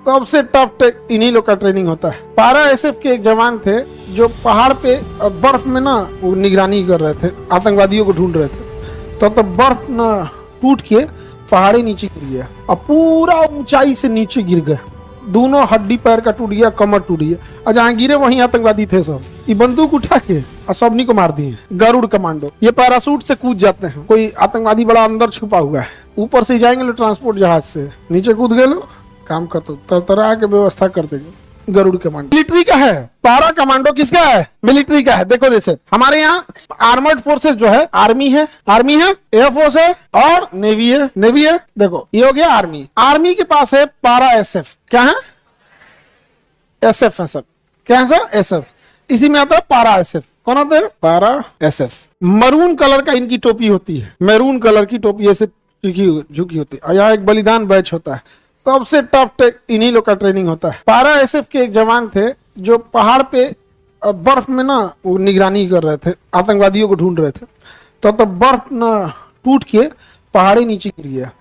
सबसे टफ इन्हीं लोग का ट्रेनिंग होता है। पारा एसएफ के एक जवान थे जो पहाड़ पे बर्फ में ना वो निगरानी कर रहे थे, आतंकवादियों को ढूंढ रहे थे। तो बर्फ ना टूट के पहाड़ी नीचे गिर गया और पूरा ऊंचाई से नीचे गिर गए। दोनों हड्डी पैर का टूट गया, कमर टूट गया और जहाँ गिरे वहीं आतंकवादी थे सब। ये बंदूक उठा के और सबनी को मार दिए। गरुड़ कमांडो ये पैरासूट से कूद जाते हैं। कोई आतंकवादी बड़ा अंदर छुपा हुआ है, ऊपर से जाएंगे लोग ट्रांसपोर्ट जहाज से, नीचे कूद गए लो, काम खत्म। तरह के व्यवस्था कर देंगे। गरुड़ कमांडो मिलिट्री का है। पारा कमांडो किसका है? मिलिट्री का है। देखो जैसे हमारे यहाँ आर्मर्ड फोर्सेस जो है, आर्मी है, एयरफोर्स है और नेवी है। देखो ये हो गया आर्मी। आर्मी के पास है पारा एसएफ। क्या है? एसएफ है सर। क्या है सर? एसएफ। इसी में आता है पारा एसएफ। कौन आता है? पारा एसएफ। मरून कलर का इनकी टोपी होती है, मैरून कलर की टोपी ऐसे झुकी होती है। यहाँ एक बलिदान बैच होता है। सबसे टफ इन्हीं लोग का ट्रेनिंग होता है। पारा एसएफ के एक जवान थे जो पहाड़ पे बर्फ में ना वो निगरानी कर रहे थे, आतंकवादियों को ढूंढ रहे थे। तो बर्फ ना टूट के पहाड़ी नीचे गिर गया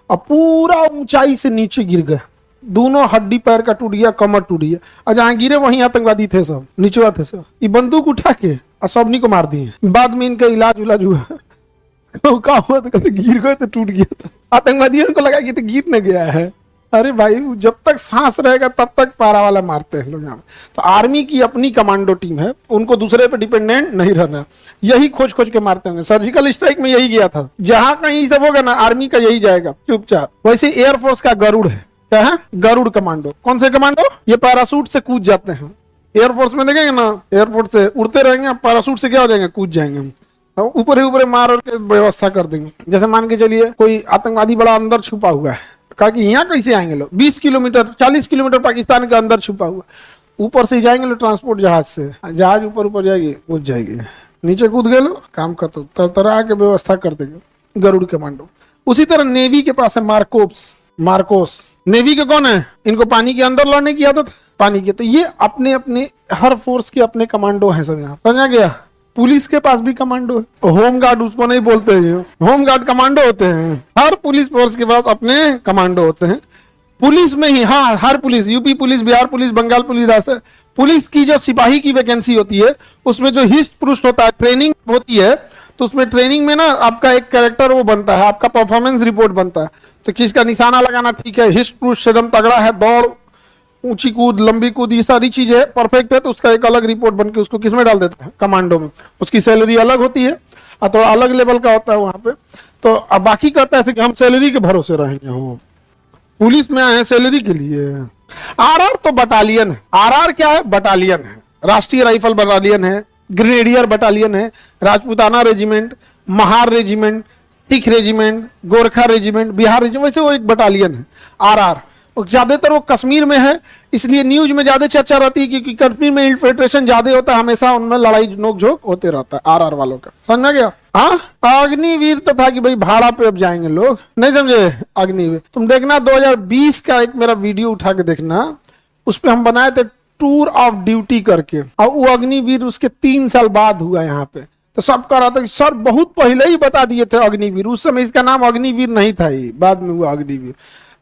और पूरा ऊंचाई से नीचे गिर गए। दोनों हड्डी पैर का टूट गया, कमर टूट गया और जहाँ गिरे वहीं आतंकवादी थे सब, नीचे थे सब। ये बंदूक उठा के और सबनी को मार दिए। बाद में इनका इलाज हुआ। क्या हुआ? तो कहते गिर गए तो टूट गया था। आतंकवादियों को लगा कि तो गिर न गया है। अरे भाई जब तक सांस रहेगा तब तक पारा वाला मारते हैं लोग यहाँ। तो आर्मी की अपनी कमांडो टीम है, उनको दूसरे पे डिपेंडेंट नहीं रहना। यही खोज के मारते होंगे। सर्जिकल स्ट्राइक में यही गया था। जहां कहीं सब होगा ना आर्मी का यही जाएगा चुपचाप। वैसे एयरफोर्स का गरुड़ है। क्या है? गरुड़ कमांडो। कौन से कमांडो? ये पैरासूट से कूद जाते हैं। एयरफोर्स में देखेंगे ना, एयरफोर्स से उड़ते रहेंगे, पैरासूट से क्या हो जाएंगे? कूद जाएंगे हम। ऊपर ही ऊपर मार के व्यवस्था कर देंगे। जैसे मान के चलिए कोई आतंकवादी बड़ा अंदर छुपा हुआ है, कहा कि यहाँ कैसे आएंगे लोग? 20 किलोमीटर 40 किलोमीटर पाकिस्तान के अंदर छुपा हुआ, ऊपर से जाएंगे लोग ट्रांसपोर्ट जहाज से। जहाज ऊपर जाएगी, कूद जाएगी, नीचे कूद गए लो, काम खत्म। तरह के व्यवस्था कर देंगे। गरुड़ कमांडो। उसी तरह नेवी के पास है मार्कोस। नेवी के कौन है? इनको पानी के अंदर लड़ने की आदत, पानी के। तो ये अपने अपने हर फोर्स के अपने कमांडो हैं सब। यहाँ समझा गया? पुलिस के पास भी कमांडो है। होम गार्ड उसको नहीं बोलते हैं, होम गार्ड कमांडो होते हैं। हर पुलिस फोर्स के पास अपने कमांडो होते हैं। पुलिस में ही, हाँ, हर police, UP police, Bihar police, Bengal police, Rajasthan police की जो सिपाही की वैकेंसी होती है उसमें जो हिस्ट पृष्ठ होता है, ट्रेनिंग होती है, तो उसमें ट्रेनिंग में ना आपका एक कैरेक्टर वो बनता है, आपका परफॉर्मेंस रिपोर्ट बनता है। तो किसका निशाना लगाना ठीक है, हिस्ट पृष्ठ एकदम तगड़ा है, दौड़, ऊंची कूद, लंबी कूद, ये सारी चीजें परफेक्ट है, तो उसका एक अलग रिपोर्ट बन के उसको किसमें डाल देते हैं? कमांडो में। उसकी सैलरी अलग होती है और थोड़ा अलग लेवल का होता है वहां पे। तो अब बाकी कहता है कि हम सैलरी के भरोसे रहेंगे। हो पुलिस में आए हैं सैलरी के लिए। आरआर तो बटालियन है। आरआर क्या है? बटालियन है। राष्ट्रीय राइफल बटालियन है, ग्रेनेडियर बटालियन है, Rajputana regiment, Mahar regiment, Sikh regiment, Gorkha regiment, Bihar regiment, वैसे वो एक बटालियन है आरआर। ज्यादातर वो कश्मीर में है, इसलिए न्यूज में ज्यादा चर्चा रहती है क्योंकि कश्मीर में इन्फिल्ट्रेशन ज्यादा होता है, हमेशा उनमें लड़ाई नोकझोंक होते रहता है आरआर वालों का। समझ गया? हाँ, अग्निवीर तो था कि भाई भाड़ा पे अब जाएंगे लोग, नहीं समझे? अग्निवीर तुम देखना 2020 का एक मेरा वीडियो उठा के देखना, उस पर हम बनाए थे टूर ऑफ ड्यूटी करके, और वो अग्निवीर उसके 3 साल बाद हुआ यहाँ पे। तो सब कह रहा था कि सर बहुत पहले ही बता दिए थे अग्निवीर, उस समय इसका नाम अग्निवीर नहीं था, ही बाद में हुआ अग्निवीर।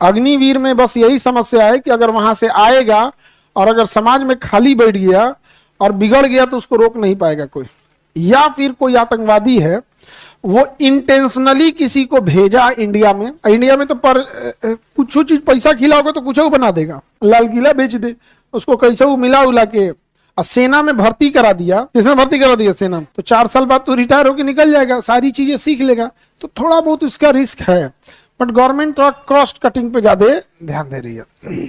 अग्निवीर में बस यही समस्या है कि अगर वहां से आएगा और अगर समाज में खाली बैठ गया और बिगड़ गया तो उसको रोक नहीं पाएगा कोई। या फिर कोई आतंकवादी है वो इंटेंशनली किसी को भेजा इंडिया में तो पर कुछ चीज पैसा खिलाओगे तो कुछ बना देगा, लाल किला बेच दे, उसको कैसे मिला उला के और सेना में भर्ती करा दिया। किसमें भर्ती करा दिया? सेना। तो 4 साल बाद तो रिटायर होकर निकल जाएगा, सारी चीजें सीख लेगा। तो थोड़ा बहुत इसका रिस्क है, बट गवर्नमेंट कॉस्ट कटिंग पे ज्यादा ध्यान दे रही है।